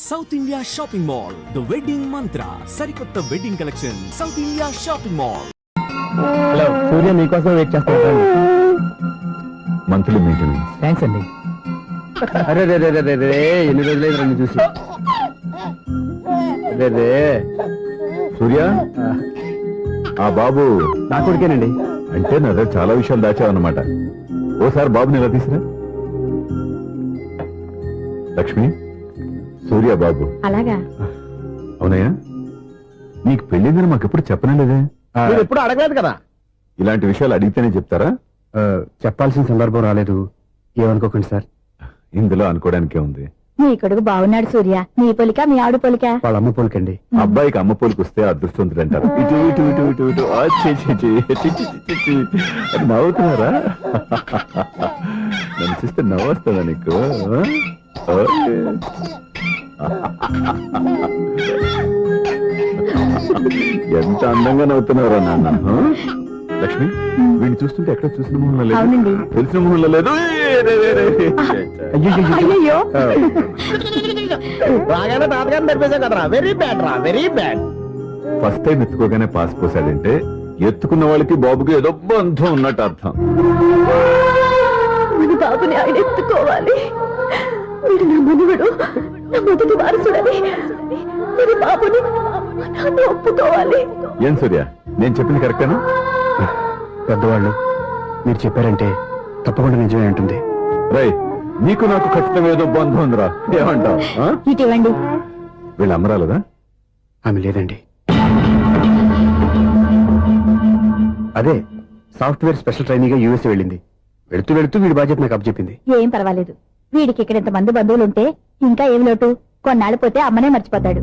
South India shopping mall, the wedding Mantra, సరికొత్త wedding collection, South India shopping mall. Hello, Surya మీకోసం wait చేస్తాను. Monthly maintenance. Thanks అండి. అరే రే రే రే రే, ఎన్ని రోజులైంది రండి చూసి. అరే రే సూర్య, ఆ బాబు నా కొడుకేనండి. అంటే నా దగ్గర చాలా విషయాలు దాచావన్నమాట. ఓసారి బాబుని ఎలా తీసురా. లక్ష్మి, సూర్య బాబు. అలాగా? అవునయ్యా, నీకు పెళ్ళిందని మాకెప్పుడు చెప్పనలేదే. మీరు ఎప్పుడు అడగలేదు కదా. ఇలాంటి విషయాలు అడిగితేనే చెప్తారా? చెప్పాల్సిన సందర్భం రాలేదు, ఏమనుకోకండి సార్. ఇందులో అనుకోవడానికే ఉంది. నీ కొడుకు బాగున్నాడు సూర్య. నీ పొలిక మీ ఆవిడ పొలిక? వాళ్ళ అమ్మ పోలికండి. అబ్బాయికి అమ్మ పోలికి వస్తే అదృష్టవంతుడు అంటారు. ఇటు ఇటు ఇటు ఇటు ఇటు ఆ, ఛీ, ఛీ, ఛీ, ఛీ, ఛీ, ఛీ, ఛీ. అది నవ్వుతున్నారా? నన్ను చూస్తే నవ్వు వస్తుందా నీకు? ఓకే. ఎంత అందంగా నవ్వుతున్నారా నాన్న. లక్ష్మి, వీడిని చూస్తుంటే ఎక్కడ చూసిన మొహంలో లేదు, అవునండి. తెలిసిన మొహంలో లేదు. అయ్యో, బాగానే తాతగారిని నడిపేశాం కదరా. వెరీ బ్యాడ్ రా, వెరీ బ్యాడ్. ఫస్ట్ టైం ఎత్తుకోగానే పాస్ పోసాడంటే ఎత్తుకున్న వాళ్ళకి బాబుకి ఏదో బంధం ఉన్నట్టు అర్థం. మన బాబుని ఆయన ఎత్తుకోవాలి. వీడు నా మనవడు, నా మొదటి వారసుడని మన బాబుని నాన్న ఒప్పుకోవాలి. ఏం సూర్య, నేను చెప్పింది కరెక్టేనా? పెద్దవాళ్ళు మీరు చెప్పారంటే తప్పకుండా నిజమే ఉంటుంది. రై, నీకు నాకు ఖచ్చితంగా ఏదో బంధం ఉందిరా, ఏమంటావు? ఇటీవండి. వీళ్ళు అమ్మరాలదా? ఆమె లేదండి. అదే సాఫ్ట్వేర్ స్పెషల్ ట్రైనింగ్ గా యూఎస్ వెళ్ళింది. వెళుతూ వెళుతూ వీడి బాధ్యత నాకు అప్పచెప్పింది. ఏం పర్వాలేదు. వీడికి ఇక్కడ ఇంతమంది బంధువులుంటే ఇంకా ఏం లోటు. కొన్నాళ్ళు పోతే అమ్మనే మర్చిపోతాడు.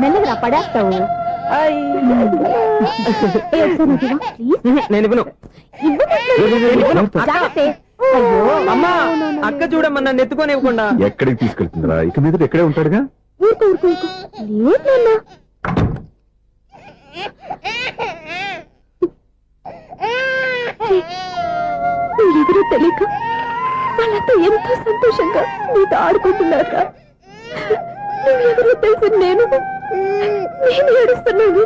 మెల్లగా పడేస్తావు. నేను ఇవ్వను. అమ్మా, అక్క చూడమ్మా, నన్ను ఎత్తుకొని ఇవ్వకుండా. ఎక్కడికి తీసుకెళ్తుందిరా? ఇక మీద ఎక్కడే ఉంటాడుగా. ఎవరో తెలియక వాళ్ళంతా ఎంతో సంతోషంగా నీతో ఆడుకుంటున్నారా? నువ్వెవరో తెలిసి నేను ఏడుస్తున్నాను.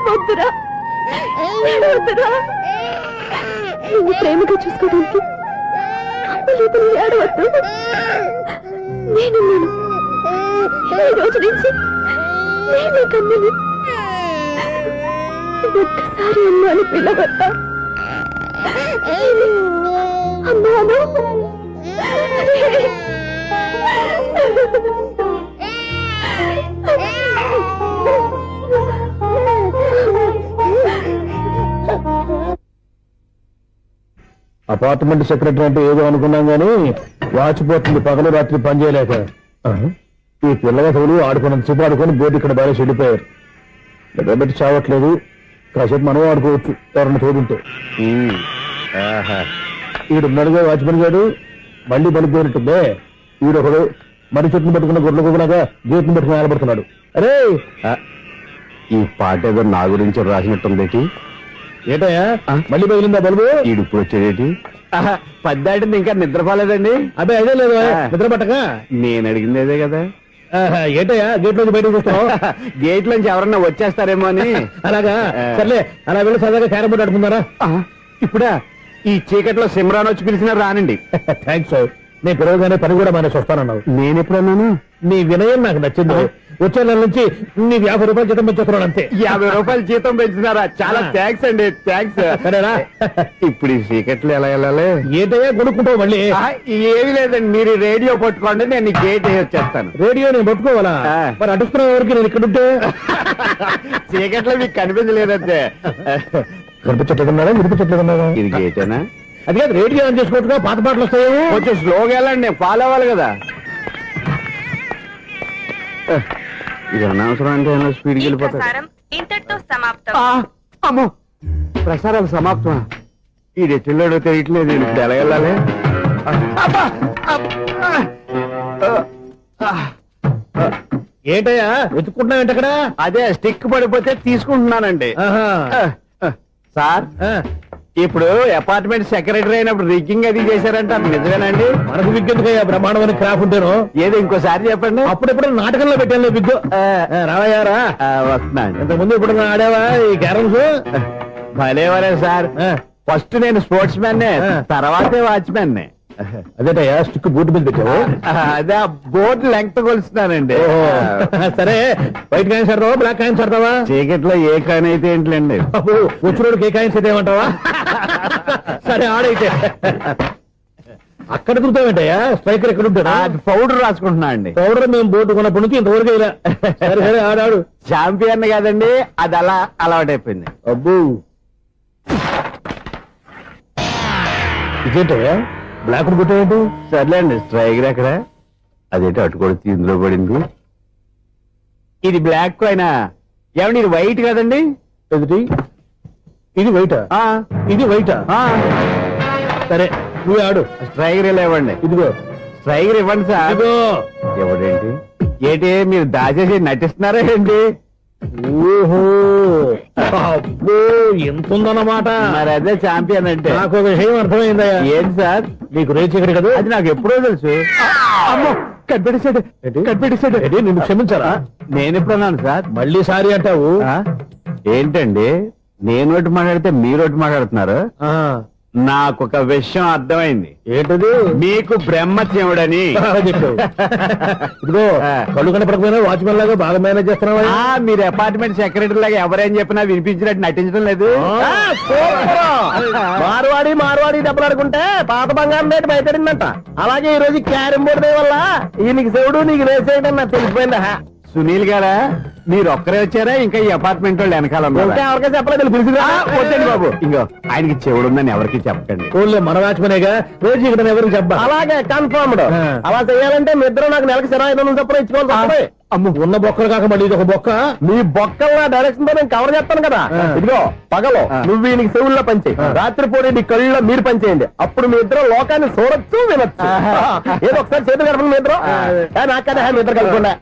వద్దురా, వద్దురా. నువ్వు ప్రేమగా చూసుకోవడానికి ఏడవద్దు. నేనున్నాను. ఈ రోజు నుంచి నేనే కన్నని. ఒక్కసారి అమ్మా అని పిల్లవద్దా? అమ్మాను. అపార్ట్మెంట్ సెక్రటరీ అంటే ఏదో అనుకున్నాం గానీ వాచిపోతుంది పగలు రాత్రి పని చేయలేక. ఈ పిల్లవసలు ఆడుకున్నంత సేపు ఆడుకొని బోర్డు ఇక్కడ బాగా చెడిపోయారు. నిద్రబెట్టి చావట్లేదు. కాసేపు మనం ఆడుకోవచ్చు ఎవరన్నా తోడుంటే. ఈడున్నాడుగా వాచ్మెన్ గారు, మళ్ళీ పడిపోయినట్టుందే. ఈడొకడు మరి చెట్టును పట్టుకున్న గొడ్ల కులాగా గేట్ను పట్టుకుని ఆడబడుతున్నాడు. అరే, ఈ పాట ఏదో నా గురించి రాసినట్టుంది. ఏటయ్యా, మళ్ళీ పగిలిందా బల్బు? ఈడు ఇప్పుడు వచ్చేదేటి? పద్దాటింది ఇంకా నిద్రపోలేదండి. అదే అదే లేదు, నిద్ర పట్టక. నేను అడిగింది అదే కదా. ఏటయ్యా, గేట్ లోంచి బయటకు చూస్తావు? గేట్ లోంచి ఎవరన్నా వచ్చేస్తారేమో అని. అలాగా, సర్లే, అలా వెళ్ళి సరదాగా క్యారం బోర్డు ఆడుకుందారా? ఇప్పుడా? ఈ చీకట్లో సిమ్రాన్ వచ్చి పిలిచినా రానండి. థ్యాంక్స్. నేను పిలవగానే పని కూడా మానేసి వస్తానన్నావు. నేను ఎప్పుడన్నాను? నీ వినయం నాకు నచ్చింది. వచ్చే నెల నుంచి నీకు 50 రూపాయలు జీతం పెంచుతున్నాడు అంతే. 50 రూపాయలు జీతం పెంచుతున్నారా? చాలా థ్యాంక్స్ అండి. థ్యాంక్స్. సరేనా? ఇప్పుడు ఈ చీకట్లు ఎలా వెళ్ళాలి? ఏదైనా కొనుక్కుంటావు మళ్ళీ? ఏమీ లేదండి, మీరు రేడియో పట్టుకోండి, నేను గేట్ వచ్చేస్తాను. రేడియో నేను పట్టుకోవాలా? మరి అడుస్తున్న వరకు నేను ఇక్కడ ఉంటే చీకట్లో మీకు కనిపించలేదంటే. కనిపించట్లేదన్నారా? వినిపించట్లేదన్నారా? ఇది గేటేనా? అది కాదు, రేడియో ఆన్ చేసుకోవచ్చుగా, పాత పాటలు వస్తాయి. కొంచెం స్లోగా వెళ్ళండి, ఫాలో అవ్వాలి కదా. ఇది అనవసరం అంటే స్పీడ్కి వెళ్ళిపోతాడు. అమ్మో, ప్రసారాలు సమాప్తమా? ఇది ఎట్టిల్లాడో తెలియట్లేదు. ఇప్పుడు ఎలా వెళ్ళాలి? ఏంటయ్యా వెతుక్కుంటున్నావు ఏంటక్కడ? అదే స్టిక్ పడిపోతే తీసుకుంటున్నానండి. సార్ ఇప్పుడు అపార్ట్మెంట్ సెక్రటరీ అయినప్పుడు రిగ్గింగ్ అది చేశారంట, నిజమేనండి? మనకు విగ్గెందుకయ్యా బ్రహ్మాండమైన క్రాఫ్ ఉంటాను. ఏదో ఇంకోసారి చెప్పండి. అప్పుడెప్పుడు నాటకంలో పెట్టాను విగ్గు. రావయ్యారా వస్తున్నాను. ఇంత ముందు ఇప్పుడు ఆడావా ఈ క్యారమ్స్? భలేవరే సార్, ఫస్ట్ నేను స్పోర్ట్స్ మ్యాన్, తర్వాతే వాచ్మెన్. అదేటయ్యా స్టిక్ బూట్ మీద పెట్టావు. అదే బోర్డు లెంగ్త్ కొలుస్తున్నానండి. సరే వైట్ కాయిన్స్ ఆడతావా బ్లాక్ కాయిన్స్ ఆడతావా? చీకట్ లో ఏ కాయిన్ అయితే ఏంటండి, వచ్చినోడు ఏ కాయిన్స్ అయితే ఏమంటావా? సరే ఆడైతే. అక్కడ దొరుకుతావేంటయ్యా స్ట్రైకర్ ఎక్కడ ఉంటాడా? పౌడర్ రాసుకుంటున్నా అండి. పౌడర్ మేము బోర్డు కొన్నప్పటి నుంచి ఇంతవరకు ఇలా. సరే సరే ఆడాడు. చాంపియన్ కాదండి, అది అలా అలవాటైపోయింది. అబ్బు ఇదేంటయ్యా బ్లాక్ కొట్టాడు? సర్లేండి, స్ట్రైకర్ ఎక్కడ? అదేంటి అటుకొడితే ఇందులో పడింది. ఇది బ్లాక్ అయినా ఏమండి, ఇది వైట్ కదండి? ఎదుటి ఇది వైటా? ఇది వైటా? సరే నువ్వు ఆడు. స్ట్రైకర్ ఇలా ఇవ్వండి. ఇదిగో స్ట్రైకర్ ఇవ్వండి సార్. ఇదిగో. ఎవడేంటి ఏంటి మీరు దాచేసి నటిస్తున్నారా ఏంటి? ఓహో అబ్బో ఎంత ఉందన్నమాట. మరి అదే చాంపియన్ అంటే. నాకు ఒక విషయం అర్థమైందయ్యా. ఏంటి సార్? నీకు రేచకడి కదా? అది నాకు ఎప్పుడో తెలుసు. అమ్మో కనిపెట్టేశాడు, కనిపెట్టేశాడు. నిన్ను క్షమించారా? నేను ఎప్పుడన్నాను సార్? మళ్ళీ సారీ అంటావు? ఏంటండి నేను ఒకటి మాట్లాడితే మీరు ఒకటి మాట్లాడుతున్నారు? నాకు ఒక విషయం అర్థమైంది. ఏంటది? మీకు బ్రహ్మత్యముడని చెప్పావు. ఇదిగో కళ్ళు కనపడకపోయినా వాచ్మెన్ లాగా బాగా మేనేజ్ చేస్తున్నావా? మీరు అపార్ట్మెంట్ సెక్రటరీ లాగా ఎవరేం చెప్పినా వినిపించినట్టు నటించడం లేదు. మార్వాడి డబ్బులు ఆడుకుంటే పాత బంగారం రేటు బయటడిందంట. అలాగే ఈ రోజు క్యారం బోర్డు వల్ల ఈయనకి శివుడు నీకు రేసేయడం నాకు తెలిసిపోయిందా? సునీల్ గారా, మీరు ఒక్కరే వచ్చారా ఇంకా ఈ అపార్ట్మెంట్ వాళ్ళు వెనకాల ఎవరికైనా చెప్పలేదు పిలుచుకురా. వద్దండి బాబు, ఇంకో ఆయనకి చెవుడు ఉందని ఎవరికి చెప్పకండి. ఊళ్ళో మన వాచ్మనేగా రోజు ఇక్కడ ఎవరికి చెప్పా. అలాగే కన్ఫర్మ్డ్. అలా చేయాలంటే మీ ఇద్దరు నాకు నెలకి 25,000 చొప్పున ఇచ్చుకోవాలి. అమ్మ ఉన్న బొక్కలు కాక మళ్ళీ ఇది ఒక బొక్క. మీ బొక్కల డైరెక్షన్ తో నేను కవర్ చేస్తాను కదా. ఇదిగో పగలో నువ్వు ఈయనకి చెవుల్లో పనిచేయి, రాత్రిపూట నీ కళ్ళలో మీరు పనిచేయండి. అప్పుడు మీ ఇద్దరు లోకాన్ని చూడొచ్చు వినొచ్చు. ఏదో ఒకసారి చేతులు కలపండి మీ ఇద్దరు. నాకదే మీ ఇద్దరు కలుపుకుండా.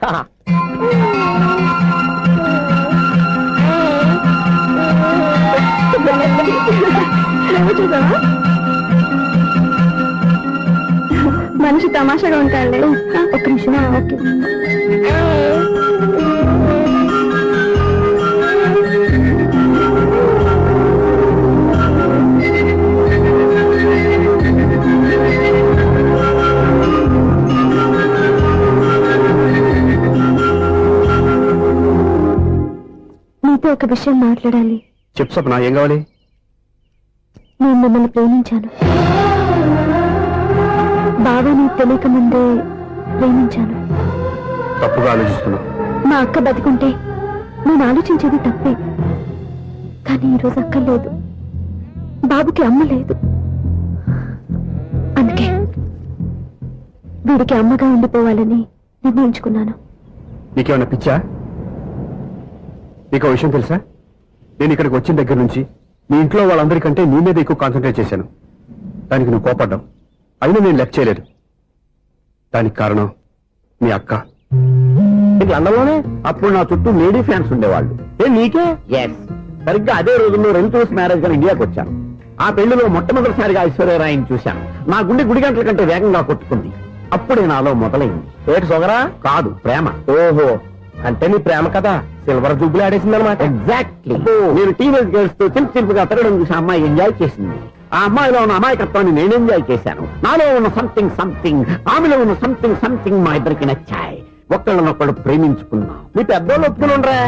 మనిషి తమాషాగా ఉంటాడు. ఒక నిమిషం. ఓకే నీతో ఒక విషయం మాట్లాడాలి. చెప్పు సప్న, ఏం కావాలి? నేను మిమ్మల్ని ప్రేమించాను. బాగా నీకు తెలియక ముందే ప్రేమించాను. తప్పుగా ఆలోచిస్తున్నా. మా అక్క బతికుంటే నేను ఆలోచించేది తప్పే. కానీ ఈరోజు అక్క లేదు, బాబుకి అమ్మ లేదు. అందుకే వీడికి అమ్మగా ఉండిపోవాలని నిర్ణయించుకున్నాను. నీకేమన్నా పిచ్చా? నీకు విషయం తెలుసా? నేను ఇక్కడికి వచ్చిన దగ్గర నుంచి మీ ఇంట్లో వాళ్ళందరికంటే నీ మీద ఎక్కువ కాన్సన్ట్రేట్ చేశాను. దానికి నువ్వు కోపడ్డావు, అయినా నేను లెక్క చేయలేదు. దానికి కారణం మీ అక్క. లండన్లోనే అప్పుడు నా చుట్టూ లేడీ ఫ్యాన్స్ ఉండేవాళ్ళు. నీకే? ఎస్, సరిగ్గా అదే రోజుల్లో రిలేటివ్స్ మ్యారేజ్ గా ఇండియాకి వచ్చాను. ఆ పెళ్లిలో మొట్టమొదటిసారిగా ఐశ్వర్యరాయని చూశాను. నా గుండె గుడి గంటల కంటే వేగంగా కొట్టుకుంది. అప్పుడే నాలో మొదలైంది. ఏటి సొగరా? కాదు, ప్రేమ. ఓహో, అంటే నీ ప్రేమ కదా సిల్వర్ జూబ్లీ ఆడేసింది అనమాట. ఎగ్జాక్ట్లీ. నేను టీనేజ్ గర్ల్స్ తో చిలుపుగా తిరగడం చూసి అమ్మాయి ఎంజాయ్ చేసింది. ఆ అమ్మాయిలో ఉన్న అమాయకత్వాన్ని నేను ఎంజాయ్ చేశాను. నాలో ఉన్న సంథింగ్ ఆమెలో ఉన్న సంథింగ్ మా ఇద్దరికి నచ్చాయి. ఒక్కళ్ళనొక్కడు ప్రేమించుకున్నాం. మీ పెద్దోళ్ళు ఒప్పుకుని ఉండరా?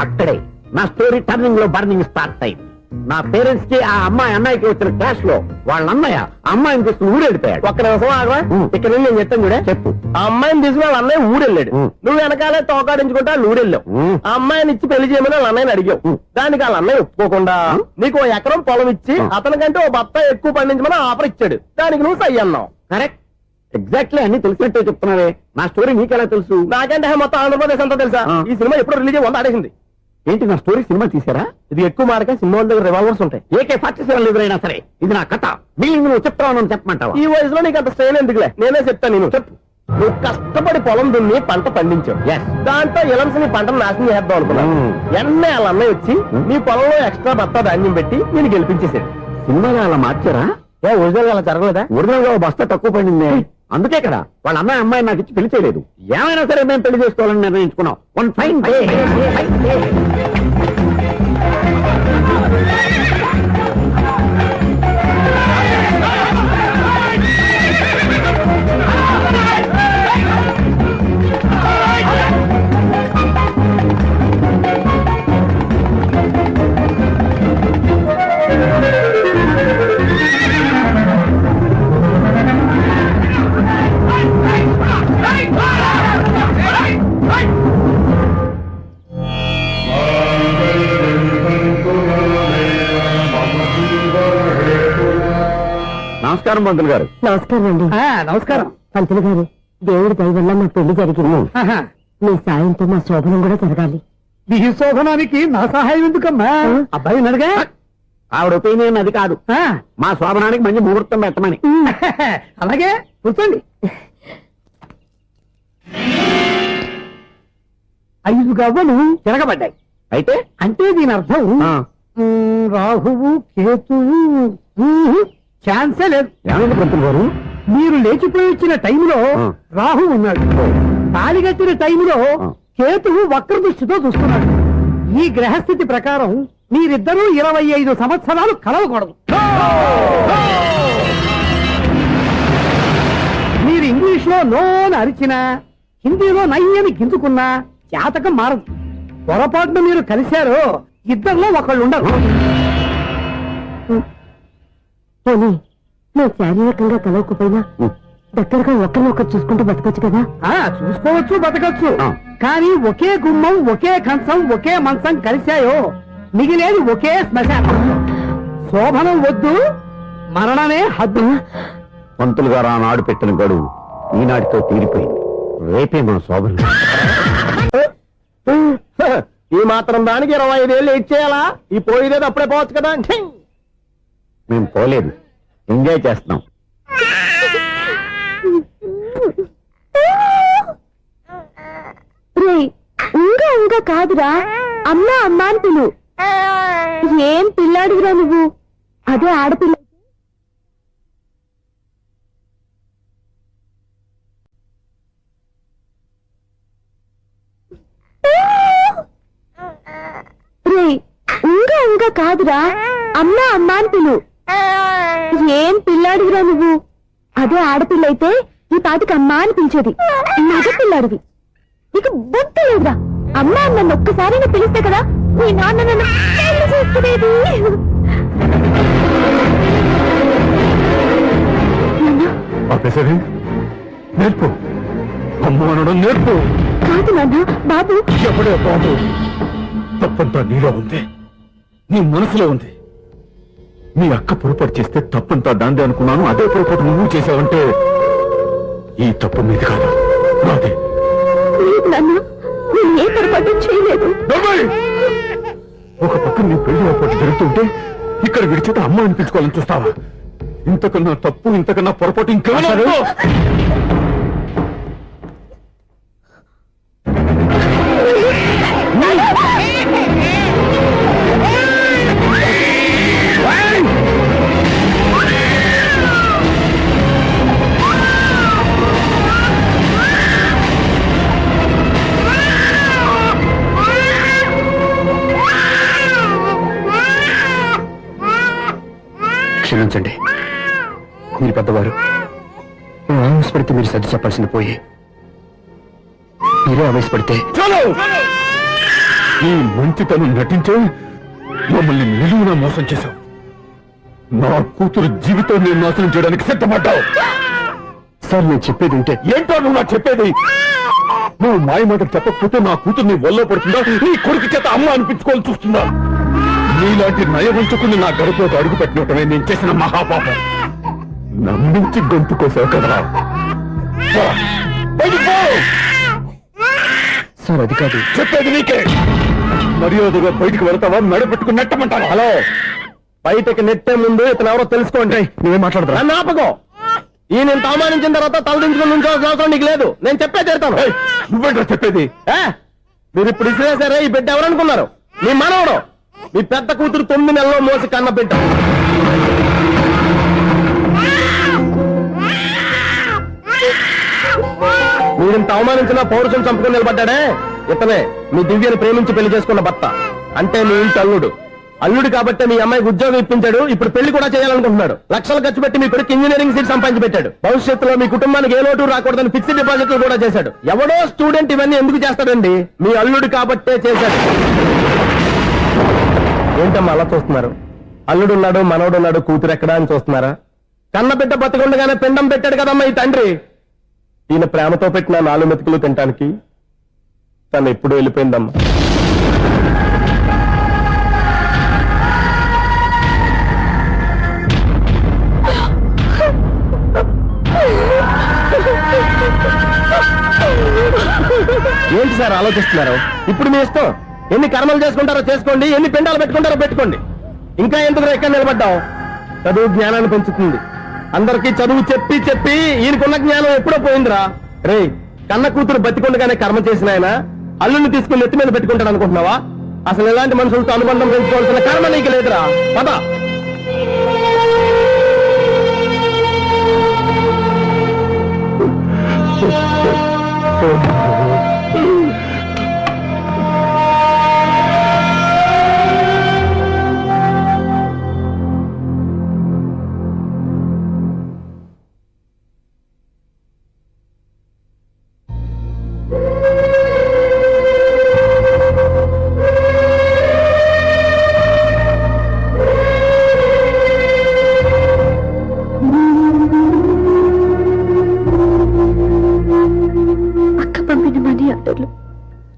అక్కడే నా స్టోరీ టర్నింగ్ లో బర్నింగ్ స్టార్ట్ అయింది. నా పేరెంట్స్ కి ఆ అమ్మాయి అన్నయ్యకి వచ్చిన క్లాష్ లో వాళ్ళ అన్నయ్య అమ్మాయిని తీసుకుని ఊరెళ్ళిపోయాడు. ఒక్క నిమిషం ఆగవా? ఇక్కడ నేను చెప్తాను కూడా. చెప్పు. ఆ అమ్మాయిని తీసుకుని వాళ్ళ అన్నయ్య ఊరెళ్ళాడు. నువ్వు వెనకాలే తోకాడించుకుంటా ఊరెళ్ళావు. ఆ అమ్మాయిని ఇచ్చి పెళ్లి చేయమని వాళ్ళ అన్నయ్యని అడిగావు. దానికి వాళ్ళ అన్నయ్య ఒప్పుకోకుండా నీకు 1 ఎకరం పొలం ఇచ్చి అతనికంటే ఓ బత్త ఎక్కువ పండించమని ఆఫర్ ఇచ్చాడు. దానికి నువ్వు సై అన్నావు. కరెక్ట్, ఎగ్జాక్ట్లీ అన్ని తెలిసినట్టే చెప్తున్నావే. నా స్టోరీ నీకెలా తెలుసు? నాకంటే మొత్తం ఆంధ్రప్రదేశ్ అంతా తెలుసా? ఈ సినిమా ఎప్పుడు రిలీజ్ అయ్యి 100 ఆడేసింది. ఏంటి, నా స్టోరీ సినిమా తీసారా? ఇది ఎక్కువ మారక సినిమా దగ్గర రివాల్వర్స్ ఉంటాయి. AK-47 ఎదురైనా సరే ఇది నా కథ. మిగిలింది నువ్వు చెప్తావు, చెప్పమంటావా? ఈ వయసులో నీకు అంత స్ట్రెయిన్ ఎందుకులే, నేనే చెప్తాను. నేను చెప్పు. నువ్వు కష్టపడి పొలం దున్ని పంట పండించావు. Yes. దాంతో ఇలమ్స్ నీ పంటను నాశనం చేద్దాం అనుకున్నాను. ఎన్నే వాళ్ళ అన్నయ్య వచ్చి నీ పొలంలో ఎక్స్ట్రా బత్తా ధాన్యం పెట్టి నేను గెలిపించేసాడు. సినిమాలో అలా మార్చారా? ఒరిజినల్ అలా జరగలేదా? ఒరిజినల్ గా ఓ బస్తా తక్కువ పడింది. అందుకే కదా వాళ్ళ అమ్మాయి నాకు ఇచ్చి పెళ్లి చేయలేదు. ఏమైనా సరే మేము పెళ్లి చేసుకోవాలని నిర్ణయించుకున్నాం. One fine day. నమస్కారం పంతులు గారు. నమస్కారం అండి. నమస్కారం. పంతులు గారు, దేవుడి దయ వల్ల మా పెళ్లి జరిగింది. మీ సాయంతో మా శోభనం కూడా జరగాలి. నీ శోభనానికి నా సహాయం ఎందుకమ్మా? అబ్బాయి అడగా. ఆవిడ ఒపీనియన్ అది కాదు. మా శోభనానికి మంచి ముహూర్తం పెట్టమని. అలాగే కూర్చోండి. 5 గవ్వలు తిరగబడ్డాయి. అయితే అంటే దీని అర్థం రాహువు కేతువు ఛాన్సే లేదు. ఏమైంది పంతులు గారు? మీరు లేచిపోయి వచ్చిన టైంలో రాహు ఉన్నాడు. తాళిగట్టిన టైంలో కేతువు వక్ర దృష్టితో చూస్తున్నాడు. ఈ గ్రహస్థితి ప్రకారం మీరిద్దరూ 25 సంవత్సరాలు కలవకూడదు. మీరు ఇంగ్లీష్ లో నోన్ అరిచినా, హిందీలో నయ్యని గింజుకున్నా జాతకం మారదు. పొరపాటున మీరు కలిశారో ఇద్దరిలో ఒకళ్ళు ఉండరు. పోనీ నువ్వు శారీరకంగా కలవకపోయినా దగ్గరగా ఒకరినొకరు చూసుకుంటూ బతకొచ్చు కదా. చూసుకోవచ్చు, బతకచ్చు. కానీ ఒకే గుమ్మం, ఒకే కంచం, ఒకే మంచం కలిశాయో మిగిలేది ఒకే శ్మశానం. శోభనం వద్దు, మరణమే హద్దు. పంతులు గారు ఆనాడు పెట్టిన గడువు ఈనాటితో తీరిపోయింది. రేపే మన శోభనం. ఈ మాత్రం దానికి 25 ఏళ్ళు ఇచ్చేయాలా? ఈ పోయేదేది అప్పుడే పోవచ్చు కదా. మేము పోలేదు, ఎంజాయ్ చేస్తున్నాం. ఇంకా ఇంకా కాదురా, అమ్మా అమ్మా అని పిలు. ఏం పిల్లాడివిరా నువ్వు? అదే ఆడపిల్ల. ఇంకా ఇంకా కాదురా, అమ్మా అమ్మా అని పిలు. ఏం పిల్లాడివిరా నువ్వు? అదే ఆడపిల్ల అయితే ఈ పాటికి అమ్మా అని పిలిచేది. మగ పిల్లాడివి, నీకు బుద్ధి లేదురా. అమ్మా నన్ను ఒక్కసారి పిలిస్తే కదా మీ నాన్న నన్ను పెళ్లి చేసుకునేది. నేర్పు, అమ్మ అనడం నేర్పు. కాదు నాన్న, బాబు. ఎవడే బాబు? తప్పంతా నీలో ఉంది, నీ మనసులో ఉంది. నీ అక్క పొరపాటు చేస్తే తప్పంతా దాందే అనుకున్నాను. అదే పొరపాటు నువ్వు చేసావంటే ఈ తప్పు మీది కాదు, నాదే. లేదు నాన్న, నేను ఏ పొరపాటు చేయలేదు. ఒక పక్కన నీ పెళ్లి ఏర్పాటు జరుగుతుంటే ఇక్కడ విడిచేత అమ్మ అనిపించుకోవాలని చూస్తావా? ఇంతకన్నా తప్పు, ఇంతకన్నా పొరపాటు ఇంకేమన్నా? క్షమించండి, మీరు పెద్దవారు. ఆవేశపడితే మీరు సర్ది చెప్పాల్సింది పోయి మీరే ఆవేశపడితే ఈ మంచితనం నటించే మమ్మల్ని నిలువునా మోసం చేశావు. నా కూతురు జీవితం నేను నాశనం చేయడానికి సిద్ధపడ్డావు. సార్, నేను చెప్పేది ఉంటే ఏంటో నువ్వు నాకు చెప్పేది? నువ్వు మాయ మాట చెప్పకపోతే నా కూతుర్ని ఒళ్ళో పడుతుందా, నీ కొడుకు చేత అమ్మ అనిపించుకోవాలని చూస్తుందా? నీలాంటి నయవంచుకుని నా గడపలోకి అడుగు పెట్టినట్టమే నేను చేసిన మహాపాపం. నమ్మించి గొంతు కోసావు కదా. సార్, అది కాదు చెప్పేది నీకే. మర్యాదగా బయటికి వెళ్తావా, నడపెట్టుకుని నెట్టమంటావా? హలో, బయటకు నెట్టే ముందు ఇతను ఎవరో తెలుసుకోండి. నువ్వేం మాట్లాడతా? నాపకో. ఈ నేను అవమానించిన తర్వాత తలదించుకుని ఉంచాల్సిన అవసరం నీకు లేదు. నేను చెప్పే తీరుతాను. నువ్వేంటో చెప్పేది? మీరు ఇప్పుడు ఇసిరేసారే, ఈ బిడ్డ ఎవరనుకున్నారు? మీ మనవడు, మీ పెద్ద కూతురు 9 నెలల్లో మోసి కన్న బిడ్డ. మీరింత అవమానించిన పౌరుషం చంపుకుని నిలబడ్డాడే ఇతనే మీ దివ్యని ప్రేమించి పెళ్లి చేసుకున్న భర్త. అంటే మీ ఇంటి అల్లుడు. అల్లుడు కాబట్టి మీ అమ్మాయికి ఉద్యోగం ఇప్పించాడు. ఇప్పుడు పెళ్లి కూడా చేయాలనుకుంటున్నాడు. లక్షలు ఖర్చు పెట్టి మీ కొడుకు ఇంజనీరింగ్ సీట్ సంపాదించి పెట్టాడు. భవిష్యత్తులో మీ కుటుంబానికి ఏ లోటు రాకూడదని ఫిక్స్డ్ డిపాజిట్లు కూడా చేశాడు. ఎవడో స్టూడెంట్ ఇవన్నీ ఎందుకు చేస్తాడండి? మీ అల్లుడు కాబట్టే చేశాడు. ఏంటమ్మా అలా చూస్తున్నారు? అల్లుడు ఉన్నాడు, మనవడు ఉన్నాడు, కూతురు ఎక్కడా అని చూస్తున్నారా? కన్న బిడ్డ బతికుండగానే పిండం పెట్టాడు కదమ్మా ఈ తండ్రి. ఈయన ప్రేమతో పెట్టిన 4 మెతుకులు తినటానికి తను ఎప్పుడు వెళ్ళిపోయిందమ్మా. ఏంటి సార్ ఆలోచిస్తున్నారు? ఇప్పుడు మీ ఇష్టం. ఎన్ని కర్మలు చేసుకుంటారో చేసుకోండి, ఎన్ని పిండాలు పెట్టుకుంటారో పెట్టుకోండి. ఇంకా ఎందుకు ఎక్కడ నిలబడ్డావు? చదువు జ్ఞానాన్ని పెంచుతుంది. అందరికీ చదువు చెప్పి చెప్పి ఈయనకున్న జ్ఞానం ఎప్పుడో పోయిందిరా. రే, కన్న కూతురు బతికొండగానే కర్మ చేసిన ఆయన అల్లుని తీసుకుని నెత్తి మీద పెట్టుకుంటాడు అనుకుంటున్నావా? అసలు ఎలాంటి మనుషులతో అనుబంధం పెంచుకోవాల్సిన కర్మ నీకు లేదురా. పద.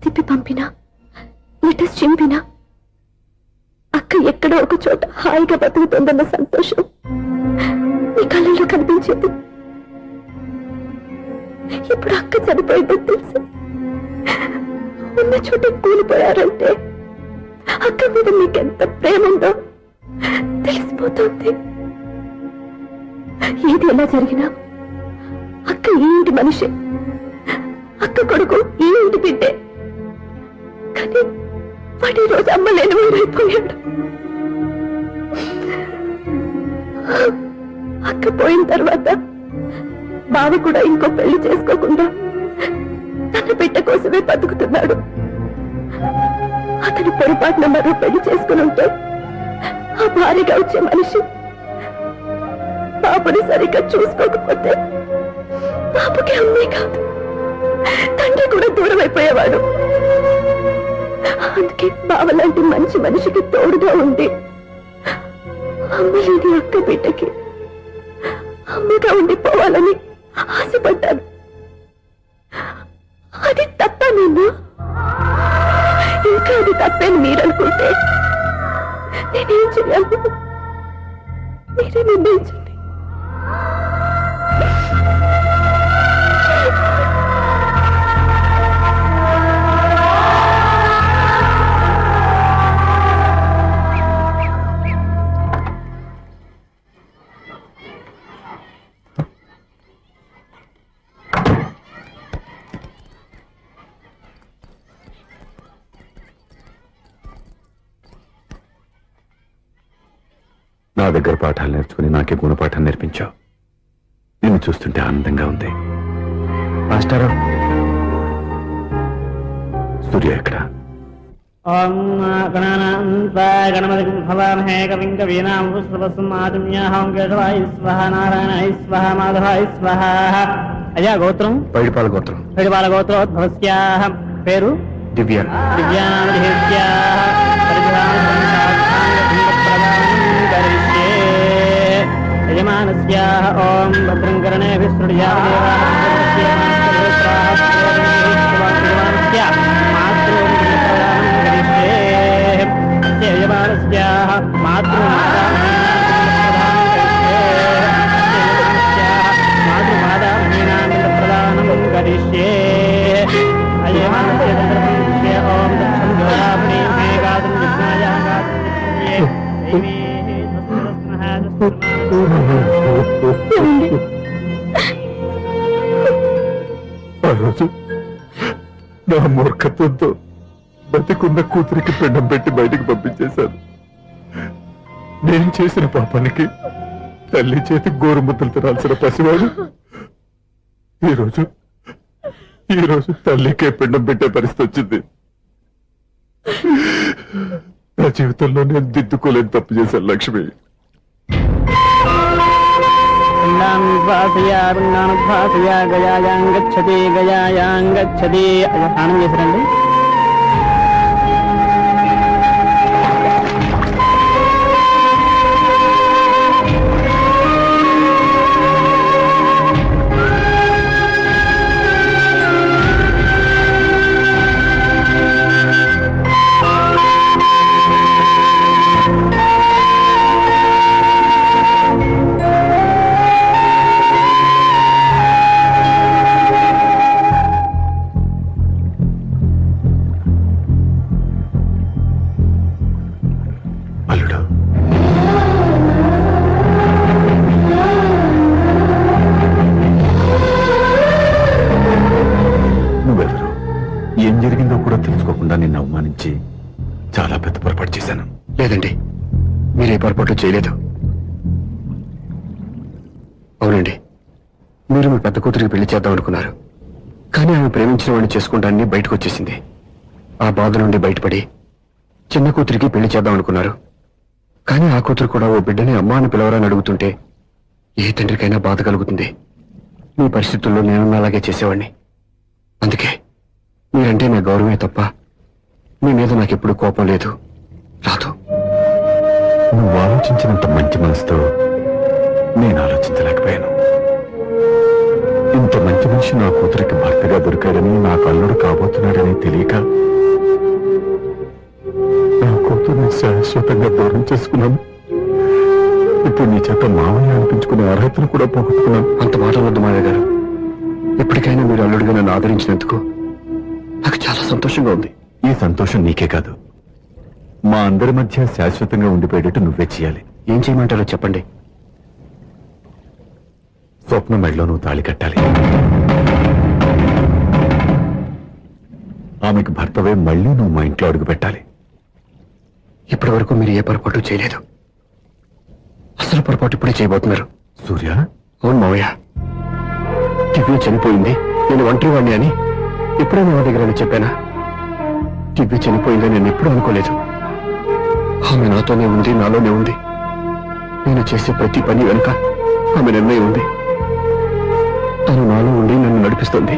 తిప్పి పంపినా, లెటర్స్ చింపినా, అక్క ఎక్కడో ఒక చోట హాయిగా బతుకుతుందన్న సంతోషం నీ కళ్ళల్లో కనిపించేది. ఇప్పుడు అక్క చనిపోయిందని తెలుసు. ఉన్న చోట కూలిపోయారంటే అక్క మీద నీకెంత ప్రేమ ఉందో తెలిసిపోతుంది. ఏది ఎలా జరిగినా అక్క ఈ ఇంటి మనిషి, అక్క కొడుకు ఈ ఇంటి బిడ్డే. కానీ వాడి రోజు అమ్మ లేని వీరైపోయాడు. అక్క పోయిన తర్వాత బావ కూడా ఇంకో పెళ్లి చేసుకోకుండా తన బిడ్డ కోసమే బతుకుతున్నాడు. అతను పొరపాటున మరో పెళ్లి చేసుకుని ఉంటే ఆ భార్యగా వచ్చే మనిషి బాబుని సరిగ్గా చూసుకోకపోతే బాబుకి అమ్మే కాదు, తండ్రి కూడా దూరం అయిపోయేవాడు. అందుకే బావలాంటి మంచి మనిషికి తోడుగా ఉంది అమ్మ లేని అక్క బిడ్డకి అమ్మగా ఉండిపోవాలని ఆశపడ్డాను. అది తప్ప నేను ఇంకా అది తప్పని మీరనుకుంటే నేనేం చేయాలి? మీరే నిర్ణయించండి. నా దగ్గర పాఠాలు నేర్చుకుని నాకే గుణపాఠం నేర్పించావు. నిన్ను చూస్తుంటే ఆనందంగా ఉంది. మాస్టారు, సూర్య ఎక్కడ? గణపతి కవిం కవీనాం పుష్పవస్మాదిమ్యాహం కేశవాయ స్వహ నారాయణాయ స్వహ మాధవాయ స్వహ. అయ్యా గోత్రం? పైడిపాల గోత్రం. పైడిపాల గోత్రోద్భవస్యాః. పేరు? దివ్య. దివ్యానామధేస్యాః. యజమానస్యాః ఓం భద్రం కర్ణేభిః మూర్ఖత్వంతో బతికున్న కూతురికి పిండం పెట్టి బయటికి పంపించేశాను. నేను చేసిన పాపానికి తల్లి చేతి గోరుముద్దలు తినాల్సిన పసివాడు ఈరోజు తల్లికే పిండం పెట్టే పరిస్థితి వచ్చింది. నా జీవితంలో నేను దిద్దుకోలేని తప్పు చేశాను లక్ష్మి. గయాయాంగచ్చతి గయాయాంగచ్చతి స్నానం చేశారండి. అల్లుడు, నువ్వెవరు? ఏం జరిగిందో కూడా తెలుసుకోకుండా నిన్ను అవమానించి చాలా పెద్ద పొరపాటు చేశాను. లేదండి, మీరే పొరపాటు చేయలేదు. అవునండి, మీరు మీ పెద్ద కూతురికి పెళ్లి చేద్దాం అనుకున్నారు. కానీ ఆమె ప్రేమించిన వాడిని చేసుకుంటానని బయటకు వచ్చేసింది. ఆ బాధ నుండి బయటపడి చిన్న కూతురికి పెళ్లి చేద్దాం అనుకున్నారు. కానీ ఆ కూతురు కూడా ఓ బిడ్డని అమ్మా అని పిలవరని అడుగుతుంటే ఏ తండ్రికైనా బాధ కలుగుతుంది. మీ పరిస్థితుల్లో నేను అలాగే చేసేవాడిని. అందుకే మీరంటే నా గౌరవమే తప్ప మీ మీద నాకెప్పుడు కోపం లేదు, రాదు. నువ్వు ఆలోచించినంత మంచి మనసుతో నేను ఆలోచించలేకపోయాను. ఇంత మంచి మనిషి నా కూతురికి భర్తగా దొరికాడని, నా అల్లుడు కాబోతున్నాడని తెలియక నా కూతుర్ని శాశ్వతంగా దూరం చేసుకున్నాను. ఇప్పుడు నీ చేత మామయ్య అనిపించుకునే అర్హతను కూడా పోగొట్టుకున్నాను. అంత మాట వద్దు మావయ్య గారు. ఎప్పటికైనా మీరు అల్లుడిగా నన్ను ఆదరించినందుకు నాకు చాలా సంతోషంగా ఉంది. ఈ సంతోషం నీకే కాదు, మా అందరి మధ్య శాశ్వతంగా ఉండిపోయేటట్టు నువ్వే చేయాలి. ఏం చేయమంటారో చెప్పండి. స్వప్న మెడలో నువ్వు తాళి కట్టాలి. ఆమెకు భర్తవే మళ్ళీ నువ్వు మా ఇంట్లో అడుగు పెట్టాలి. ఇప్పటి వరకు మీరు ఏ పొరపాటు చేయలేదు. అసలు పొరపాటు ఇప్పుడే చేయబోతున్నారు. సూర్య, అవును మావయ్య, దివ్య చనిపోయింది, నేను ఒంటరి వాడిని అని ఎప్పుడైనా నా దగ్గర చెప్పానా? దివ్య చనిపోయిందని నేను ఎప్పుడూ అనుకోలేదు. ఆమె నాతోనే ఉంది, నాలోనే ఉంది. నేను చేసే ప్రతి పని వెనుక ఆమె నిర్ణయం ఉంది. తను నాలో ఉండి నన్ను నడిపిస్తుంది.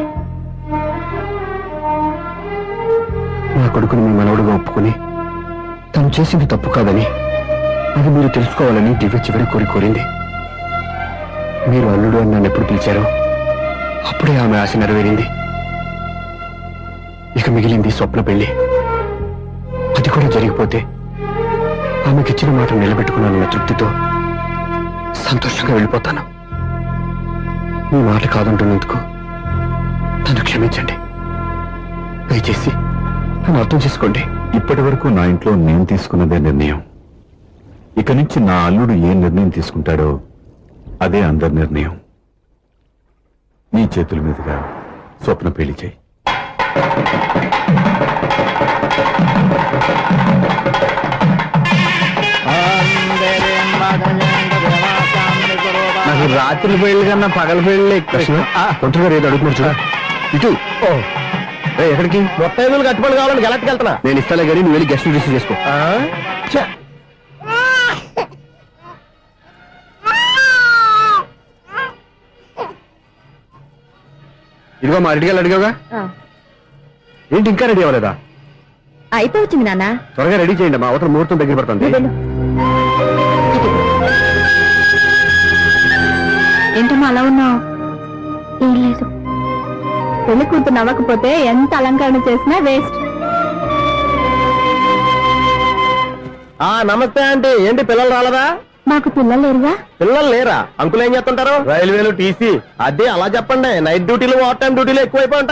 నా కొడుకుని మీ మనవడుగా ఒప్పుకుని తను చేసింది తప్పు కాదని, అది మీరు తెలుసుకోవాలని దివ్య చివరి కోరింది. మీరు అల్లుడు అని నన్ను ఎప్పుడు పిలిచారో అప్పుడే ఆమె ఆశ నెరవేరింది. ఇక మిగిలింది స్వప్న పెళ్లి. అది కూడా జరిగిపోతే ఆమెకిచ్చిన మాట నిలబెట్టుకున్నానన్న తృప్తితో సంతోషంగా వెళ్ళిపోతాను. మీ మాట కాదంటున్నందుకు నన్ను క్షమించండి. దయచేసి నన్ను అర్థం చేసుకోండి. ఇప్పటి వరకు నా ఇంట్లో నేను తీసుకున్నదే నిర్ణయం. ఇక నుంచి నా అల్లుడు ఏ నిర్ణయం తీసుకుంటాడో అదే అందరి నిర్ణయం. నీ చేతుల మీదుగా స్వప్న పెళ్లి చేయి. నాకు రాత్రి పెళ్లి కన్నా పగల పెళ్లి ఎక్కువ. ఒంటరిగా ఏదో అడుగుతున్నారు చూడ. ఇటు ఎక్కడికి? మొత్తం కట్టుబడి కావాలని గెలట్టుకు వెళ్తున్నా. నేను ఇస్తాలే కానీ నువ్వు వెళ్ళి గెస్ట్ రిసీవ్ చేసుకో. ఇదిగో మా రెడీగా అడిగావుగా, ఏంటి ఇంకా రెడీ అవ్వలేదా? అయిపోవచ్చింది నాన్న. త్వరగా రెడీ చేయండి, మా అవతల ముహూర్తం దగ్గర పడుతుంది. ఏంటమ్మా అలా ఉన్నావు? ఏం లేదు, పెళ్లి కూతురు నవ్వకపోతే ఎంత అలంకరణ చేసినా వేస్ట్. నమస్తే ఆంటీ, ఏంటి పిల్లలు రాలదా? మాకు పిల్లలు లేరుగా. పిల్లలు లేరా? అంకులు ఏం చేస్తుంటారు? రైల్వేలు, టీసీ. అదే అలా చెప్పండి. నైట్ డ్యూటీలు, ఓవర్ టైం డ్యూటీలు ఎక్కువైపోయి